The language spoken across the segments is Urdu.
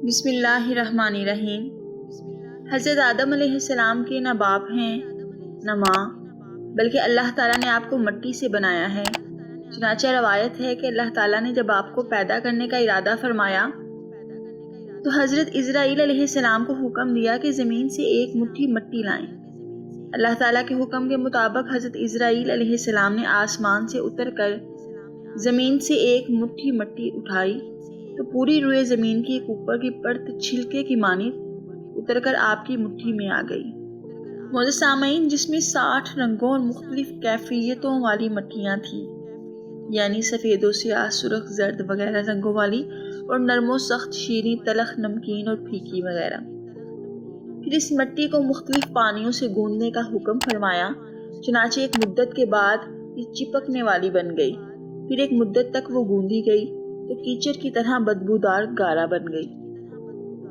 بسم اللہ الرحمن الرحیم۔ حضرت آدم علیہ السلام کے نہ باپ ہیں نہ ماں، بلکہ اللہ تعالیٰ نے آپ کو مٹی سے بنایا ہے۔ چنانچہ روایت ہے کہ اللہ تعالیٰ نے جب آپ کو پیدا کرنے کا ارادہ فرمایا تو حضرت اسرائیل علیہ السلام کو حکم دیا کہ زمین سے ایک مٹھی مٹی لائیں۔ اللہ تعالیٰ کے حکم کے مطابق حضرت اسرائیل علیہ السلام نے آسمان سے اتر کر زمین سے ایک مٹھی مٹی اٹھائی تو پوری روئے زمین کی ایک اوپر کی پرت چھلکے کی مانند اتر کر آپ کی مٹھی میں آ گئی۔ معزز سامعین، جس میں 60 رنگوں اور مختلف کیفیتوں والی مٹھیاں تھیں، یعنی سفید و سیاہ، سرخ، زرد وغیرہ رنگوں والی، اور نرم و سخت، شیریں، تلخ، نمکین اور پھیکی وغیرہ۔ پھر اس مٹی کو مختلف پانیوں سے گوندنے کا حکم فرمایا، چنانچہ ایک مدت کے بعد یہ چپکنے والی بن گئی۔ پھر ایک مدت تک وہ گوندی گئی تو کیچڑ کی طرح بدبودار گارا بن گئی۔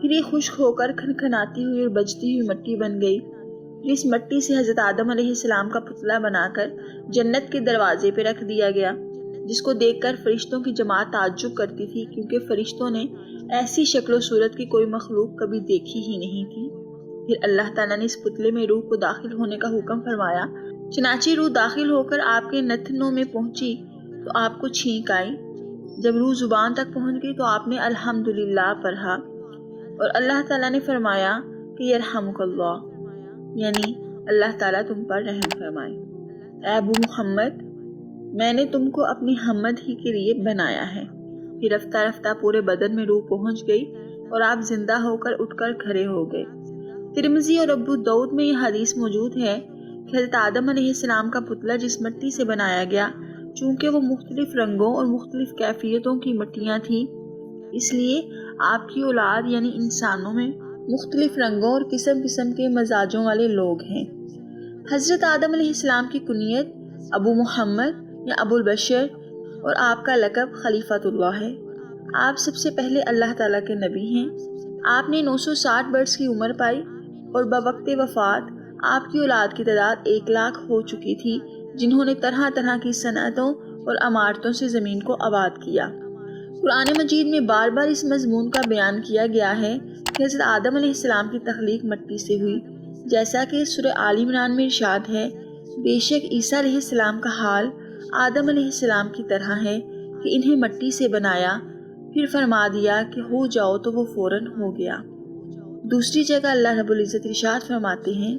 پھر یہ خشک ہو کر کھنکھناتی ہوئی اور بجتی ہوئی مٹی بن گئی۔ پھر اس مٹی سے حضرت آدم علیہ السلام کا پتلا بنا کر جنت کے دروازے پہ رکھ دیا گیا، جس کو دیکھ کر فرشتوں کی جماعت تعجب کرتی تھی، کیونکہ فرشتوں نے ایسی شکل و صورت کی کوئی مخلوق کبھی دیکھی ہی نہیں تھی۔ پھر اللہ تعالیٰ نے اس پتلے میں روح کو داخل ہونے کا حکم فرمایا، چنانچہ روح داخل ہو کر آپ کے نتنوں میں پہنچی تو آپ کو چھینک آئی۔ جب روح زبان تک پہنچ گئی تو آپ نے الحمدللہ پڑھا اور اللہ تعالیٰ نے فرمایا کہ یرحمک اللہ، یعنی اللہ تعالیٰ تم پر رحم فرمائے۔ اے ابو محمد، میں نے تم کو اپنی حمد ہی کے لیے بنایا ہے۔ پھر رفتہ رفتہ پورے بدن میں روح پہنچ گئی اور آپ زندہ ہو کر اٹھ کر کھڑے ہو گئے۔ ترمذی اور ابو داؤد میں یہ حدیث موجود ہے کہ حضرت آدم علیہ السلام کا پتلا جس مٹی سے بنایا گیا، چونکہ وہ مختلف رنگوں اور مختلف کیفیتوں کی مٹیاں تھیں، اس لیے آپ کی اولاد یعنی انسانوں میں مختلف رنگوں اور قسم قسم کے مزاجوں والے لوگ ہیں۔ حضرت آدم علیہ السلام کی کنیت ابو محمد یا ابو البشر اور آپ کا لقب خلیفۃ اللہ ہے۔ آپ سب سے پہلے اللہ تعالیٰ کے نبی ہیں۔ آپ نے 960 برس کی عمر پائی اور بوقت وفات آپ کی اولاد کی تعداد 1,00,000 ہو چکی تھی، جنہوں نے طرح طرح کی صنعتوں اور عمارتوں سے زمین کو آباد کیا۔ قرآن مجید میں بار بار اس مضمون کا بیان کیا گیا ہے کہ حضرت آدم علیہ السلام کی تخلیق مٹی سے ہوئی، جیسا کہ سورہ آل عمران میں ارشاد ہے، بے شک عیسیٰ علیہ السلام کا حال آدم علیہ السلام کی طرح ہے کہ انہیں مٹی سے بنایا، پھر فرما دیا کہ ہو جاؤ تو وہ فوراً ہو گیا۔ دوسری جگہ اللہ رب العزت ارشاد فرماتے ہیں،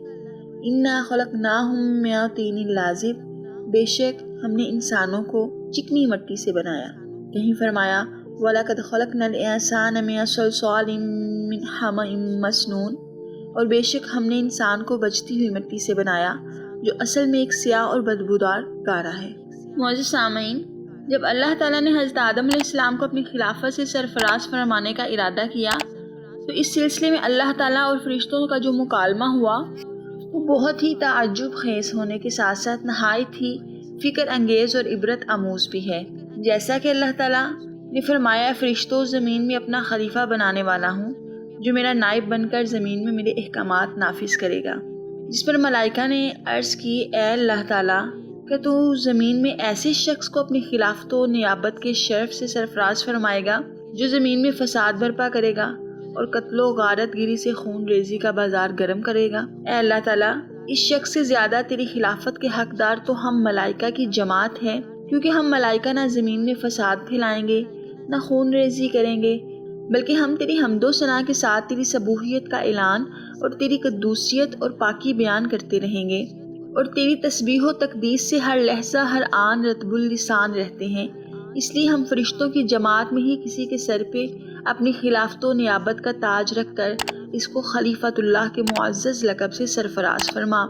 اِنَّا خَلَقْنَاهُم مِّن طِینٍ لَازِبٍ، بے شک ہم نے انسانوں کو چکنی مٹی سے بنایا۔ کہیں فرمایا وَلَقَدْ خَلَقْنَا الْإِنسَانَ مِن صَلْصَالٍ مِّنْ حَمَإٍ مَّسْنُونٍ، اور بے شک ہم نے انسان کو بجتی ہوئی مٹی سے بنایا، جو اصل میں ایک سیاہ اور بدبودار گارا ہے۔ معزز سامعین، جب اللہ تعالیٰ نے حضرت آدم علیہ السلام کو اپنی خلافت سے سرفراز فرمانے کا ارادہ کیا تو اس سلسلے میں اللہ تعالیٰ اور فرشتوں کا جو مکالمہ ہوا وہ بہت ہی تعجب خیز ہونے کے ساتھ ساتھ نہایت ہی فکر انگیز اور عبرت آموز بھی ہے۔ جیسا کہ اللہ تعالیٰ نے فرمایا، فرشتوں، زمین میں اپنا خلیفہ بنانے والا ہوں جو میرا نائب بن کر زمین میں میرے احکامات نافذ کرے گا۔ جس پر ملائکہ نے عرض کی، اے اللہ تعالیٰ، کہ تو زمین میں ایسے شخص کو اپنی خلافت و نیابت کے شرف سے سرفراز فرمائے گا جو زمین میں فساد برپا کرے گا اور قتل و غارت گیری سے خون ریزی کا بازار گرم کرے گا۔ اے اللہ تعالیٰ، اس شخص سے زیادہ تیری خلافت کے حقدار تو ہم ملائکہ کی جماعت ہے، کیونکہ ہم ملائکہ نہ زمین میں فساد پھیلائیں گے نہ خون ریزی کریں گے، بلکہ ہم تیری حمد و ثنا کے ساتھ تیری سبوحیت کا اعلان اور تیری قدوسیت اور پاکی بیان کرتے رہیں گے، اور تیری تسبیح و تقدیس سے ہر لحظہ ہر آن رطب اللسان رہتے ہیں۔ اس لیے ہم فرشتوں کی جماعت میں ہی کسی کے سر پہ اپنی خلافت و نیابت کا تاج رکھ کر اس کو خلیفۃ اللہ کے معزز لقب سے سرفراز فرما۔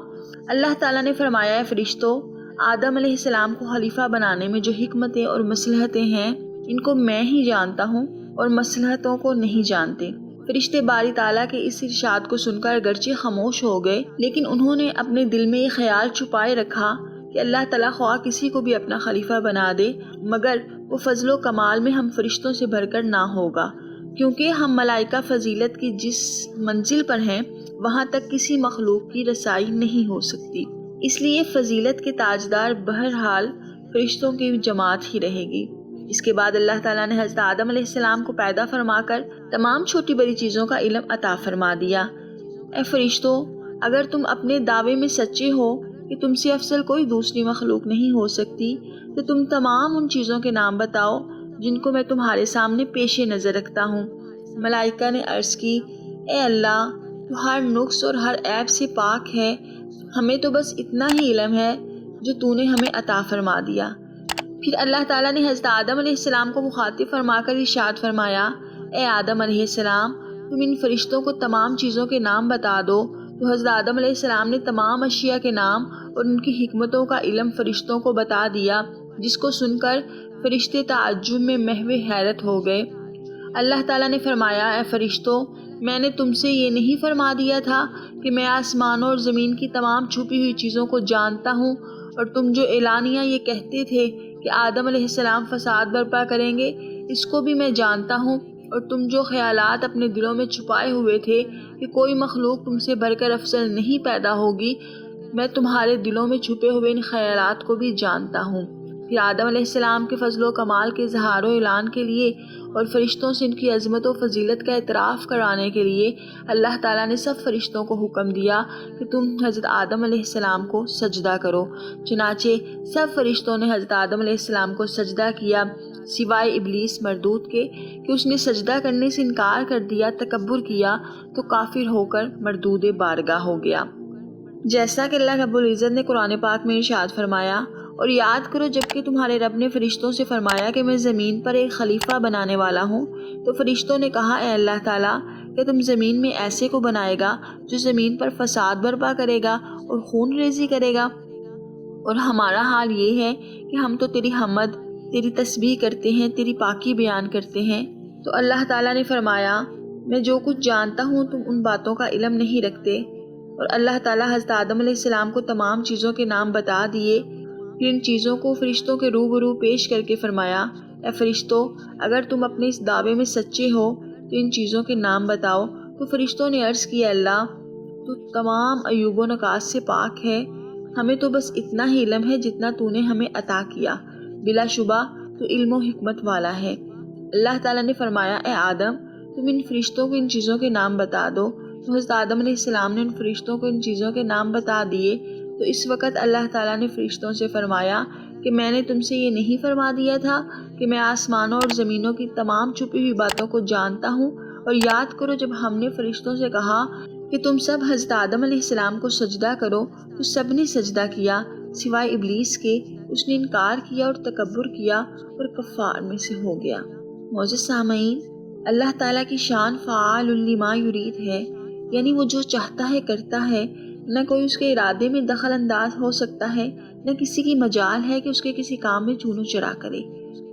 اللہ تعالیٰ نے فرمایا، ہے فرشتوں، آدم علیہ السلام کو خلیفہ بنانے میں جو حکمتیں اور مصلحتیں ہیں ان کو میں ہی جانتا ہوں اور مصلحتوں کو نہیں جانتے۔ فرشتے باری تعالیٰ کے اس ارشاد کو سن کر اگرچہ خاموش ہو گئے، لیکن انہوں نے اپنے دل میں یہ خیال چھپائے رکھا کہ اللہ تعالیٰ خواہ کسی کو بھی اپنا خلیفہ بنا دے، مگر وہ فضل و کمال میں ہم فرشتوں سے بڑھ کر نہ ہوگا، کیونکہ ہم ملائکہ فضیلت کی جس منزل پر ہیں وہاں تک کسی مخلوق کی رسائی نہیں ہو سکتی۔ اس لیے فضیلت کے تاجدار بہرحال فرشتوں کی جماعت ہی رہے گی۔ اس کے بعد اللہ تعالیٰ نے حضرت آدم علیہ السلام کو پیدا فرما کر تمام چھوٹی بڑی چیزوں کا علم عطا فرما دیا۔ اے فرشتوں، اگر تم اپنے دعوے میں سچے ہو کہ تم سے افضل کوئی دوسری مخلوق نہیں ہو سکتی تو تم تمام ان چیزوں کے نام بتاؤ جن کو میں تمہارے سامنے پیش نظر رکھتا ہوں۔ ملائکہ نے عرض کی، اے اللہ، تو ہر نقص اور ہر عیب سے پاک ہے، ہمیں تو بس اتنا ہی علم ہے جو تو نے ہمیں عطا فرما دیا۔ پھر اللہ تعالیٰ نے حضرت آدم علیہ السلام کو مخاطب فرما کر ارشاد فرمایا، اے آدم علیہ السلام، تم ان فرشتوں کو تمام چیزوں کے نام بتا دو۔ تو حضرت آدم علیہ السلام نے تمام اشیاء کے نام اور ان کی حکمتوں کا علم فرشتوں کو بتا دیا، جس کو سن کر فرشتے تعجب میں محو حیرت ہو گئے۔ اللہ تعالیٰ نے فرمایا، اے فرشتوں، میں نے تم سے یہ نہیں فرما دیا تھا کہ میں آسمانوں اور زمین کی تمام چھپی ہوئی چیزوں کو جانتا ہوں، اور تم جو اعلانیہ یہ کہتے تھے کہ آدم علیہ السلام فساد برپا کریں گے، اس کو بھی میں جانتا ہوں، اور تم جو خیالات اپنے دلوں میں چھپائے ہوئے تھے کہ کوئی مخلوق تم سے بڑھ کر افضل نہیں پیدا ہوگی، میں تمہارے دلوں میں چھپے ہوئے ان خیالات کو بھی جانتا ہوں۔ پھر آدم علیہ السلام کے فضل و کمال کے اظہار و اعلان کے لیے اور فرشتوں سے ان کی عظمت و فضیلت کا اعتراف کرانے کے لیے اللہ تعالیٰ نے سب فرشتوں کو حکم دیا کہ تم حضرت آدم علیہ السلام کو سجدہ کرو۔ چنانچہ سب فرشتوں نے حضرت آدم علیہ السلام کو سجدہ کیا، سوائے ابلیس مردود کے کہ اس نے سجدہ کرنے سے انکار کر دیا، تکبر کیا تو کافر ہو کر مردود بارگاہ ہو گیا۔ جیسا کہ اللہ رب العزت نے قرآن پاک میں ارشاد فرمایا، اور یاد کرو جبکہ تمہارے رب نے فرشتوں سے فرمایا کہ میں زمین پر ایک خلیفہ بنانے والا ہوں، تو فرشتوں نے کہا، اے اللہ تعالیٰ، کہ تم زمین میں ایسے کو بنائے گا جو زمین پر فساد برپا کرے گا اور خون ریزی کرے گا؟ اور ہمارا حال یہ ہے کہ ہم تو تیری حمد، تیری تسبیح کرتے ہیں، تیری پاکی بیان کرتے ہیں۔ تو اللہ تعالیٰ نے فرمایا، میں جو کچھ جانتا ہوں تم ان باتوں کا علم نہیں رکھتے۔ اور اللہ تعالیٰ حضرت آدم علیہ السلام کو تمام چیزوں کے نام بتا دیے، پھر ان چیزوں کو فرشتوں کے روبرو پیش کر کے فرمایا، اے فرشتوں، اگر تم اپنے اس دعوے میں سچے ہو تو ان چیزوں کے نام بتاؤ۔ تو فرشتوں نے عرض کیا، اللہ، تو تمام عیوب و نقائص سے پاک ہے، ہمیں تو بس اتنا ہی علم ہے جتنا تو نے ہمیں عطا کیا، بلا شبہ تو علم و حکمت والا ہے۔ اللہ تعالیٰ نے فرمایا، اے آدم، تم ان فرشتوں کو ان چیزوں کے نام بتا دو۔ تو حضرت آدم علیہ السلام نے ان فرشتوں کو ان چیزوں کے نام بتا دیے۔ تو اس وقت اللہ تعالیٰ نے فرشتوں سے فرمایا کہ میں نے تم سے یہ نہیں فرما دیا تھا کہ میں آسمانوں اور زمینوں کی تمام چھپی ہوئی باتوں کو جانتا ہوں؟ اور یاد کرو جب ہم نے فرشتوں سے کہا کہ تم سب حضرت آدم علیہ السلام کو سجدہ کرو تو سب نے سجدہ کیا سوائے ابلیس کے، اس نے انکار کیا اور تکبر کیا اور کفار میں سے ہو گیا۔ معزز سامعین، اللہ تعالیٰ کی شان فعال لما یرید ہے، یعنی وہ جو چاہتا ہے کرتا ہے، نہ کوئی اس کے ارادے میں دخل انداز ہو سکتا ہے، نہ کسی کی مجال ہے کہ اس کے کسی کام میں چون و چرا کرے۔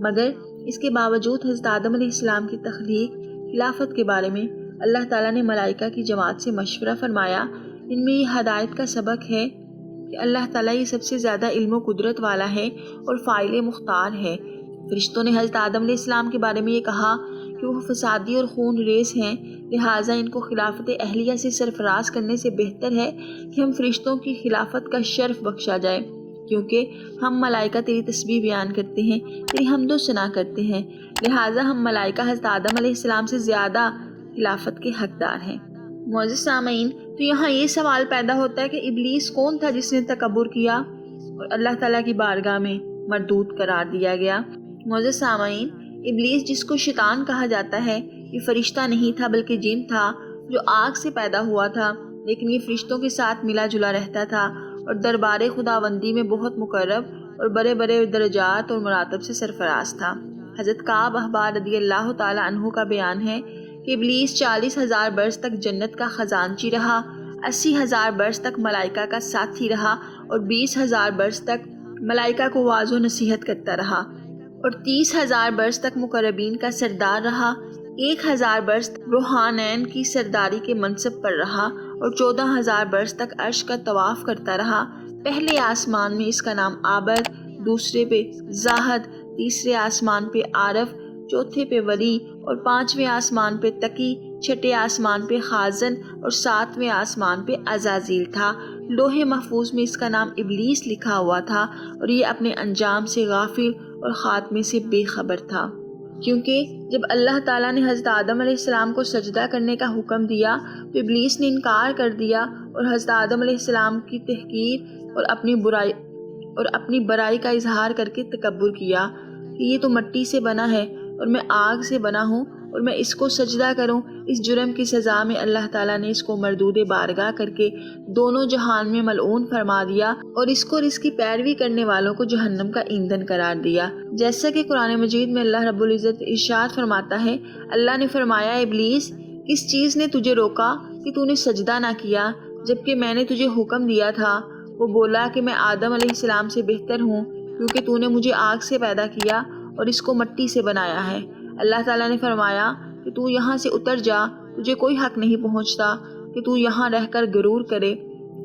مگر اس کے باوجود حضرت آدم علیہ السلام کی تخلیق، خلافت کے بارے میں اللہ تعالیٰ نے ملائکہ کی جماعت سے مشورہ فرمایا۔ ان میں یہ ہدایت کا سبق ہے کہ اللہ تعالیٰ یہ سب سے زیادہ علم و قدرت والا ہے اور فاعل مختار ہے۔ فرشتوں نے حضرت آدم علیہ السلام کے بارے میں یہ کہا کہ وہ فسادی اور خون ریز ہیں، لہٰذا ان کو خلافت اہلیہ سے سرفراز کرنے سے بہتر ہے کہ ہم فرشتوں کی خلافت کا شرف بخشا جائے، کیونکہ ہم ملائکہ تیری تسبیح بیان کرتے ہیں، تیری حمد و ثنا کرتے ہیں، لہٰذا ہم ملائکہ حضرت آدم علیہ السلام سے زیادہ خلافت کے حقدار ہیں۔ معزز سامعین، تو یہاں یہ سوال پیدا ہوتا ہے کہ ابلیس کون تھا جس نے تکبر کیا اور اللہ تعالیٰ کی بارگاہ میں مردود قرار دیا گیا؟ معزز سامعین، ابلیس جس کو شیطان کہا جاتا ہے، یہ فرشتہ نہیں تھا بلکہ جن تھا جو آگ سے پیدا ہوا تھا، لیکن یہ فرشتوں کے ساتھ ملا جلا رہتا تھا اور دربار خداوندی میں بہت مقرب اور بڑے بڑے درجات اور مراتب سے سرفراز تھا۔ حضرت کعب احبار رضی اللہ تعالی عنہ کا بیان ہے کہ ابلیس 40,000 برس تک جنت کا خزانچی رہا، 80,000 برس تک ملائکہ کا ساتھی رہا اور 20,000 برس تک ملائکہ کو واعظ و نصیحت کرتا رہا اور 30,000 برس تک مقربین کا سردار رہا، 1,000 برس تک روحانین کی سرداری کے منصب پر رہا اور 14,000 برس تک عرش کا طواف کرتا رہا۔ پہلے آسمان میں اس کا نام عابد، دوسرے پہ زاہد، تیسرے آسمان پہ عارف، چوتھے پہ ولی اور 5ویں آسمان پہ تقی، 6 آسمان پہ خازن اور 7ویں آسمان پہ عزازیل تھا۔ لوح محفوظ میں اس کا نام ابلیس لکھا ہوا تھا اور یہ اپنے انجام سے غافل اور خاتمے سے بے خبر تھا، کیونکہ جب اللہ تعالیٰ نے حضرت آدم علیہ السلام کو سجدہ کرنے کا حکم دیا تو ابلیس نے انکار کر دیا اور حضرت آدم علیہ السلام کی تحقیر اور اپنی برائی کا اظہار کر کے تکبر کیا کہ یہ تو مٹی سے بنا ہے اور میں آگ سے بنا ہوں اور میں اس کو سجدہ کروں۔ اس جرم کی سزا میں اللہ تعالیٰ نے اس کو مردود بارگاہ کر کے دونوں جہان میں ملعون فرما دیا اور اس کو اور اس کی پیروی کرنے والوں کو جہنم کا ایندھن قرار دیا۔ جیسا کہ قرآن مجید میں اللہ رب العزت ارشاد فرماتا ہے، اللہ نے فرمایا، ابلیس، کس چیز نے تجھے روکا کہ تو نے سجدہ نہ کیا جبکہ میں نے تجھے حکم دیا تھا؟ وہ بولا کہ میں آدم علیہ السلام سے بہتر ہوں کیونکہ تو نے مجھے آگ سے پیدا کیا اور اس کو مٹی سے بنایا ہے۔ اللہ تعالیٰ نے فرمایا کہ تو یہاں سے اتر جا، تجھے کوئی حق نہیں پہنچتا کہ تو یہاں رہ کر غرور کرے،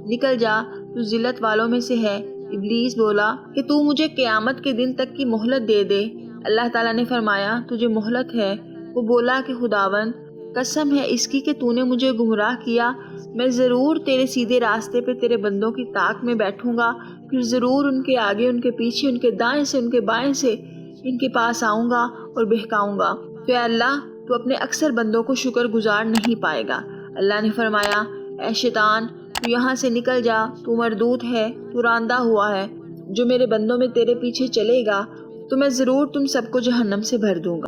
نکل جا، تو ذلت والوں میں سے ہے۔ ابلیس بولا کہ تو مجھے قیامت کے دن تک کی مہلت دے دے۔ اللہ تعالیٰ نے فرمایا تجھے مہلت ہے۔ وہ بولا کہ خداوند، قسم ہے اس کی کہ تو نے مجھے گمراہ کیا، میں ضرور تیرے سیدھے راستے پہ تیرے بندوں کی طاق میں بیٹھوں گا، پھر ضرور ان کے آگے، ان کے پیچھے، ان کے دائیں سے، ان کے بائیں سے ان کے پاس آؤں گا اور بہکاؤں گا۔ تو اے اللہ، تو اپنے اکثر بندوں کو شکر گزار نہیں پائے گا۔ اللہ نے فرمایا، اے شیطان، تو یہاں سے نکل جا، تو مردود ہے، تو راندہ ہوا ہے۔ جو میرے بندوں میں تیرے پیچھے چلے گا تو میں ضرور تم سب کو جہنم سے بھر دوں گا۔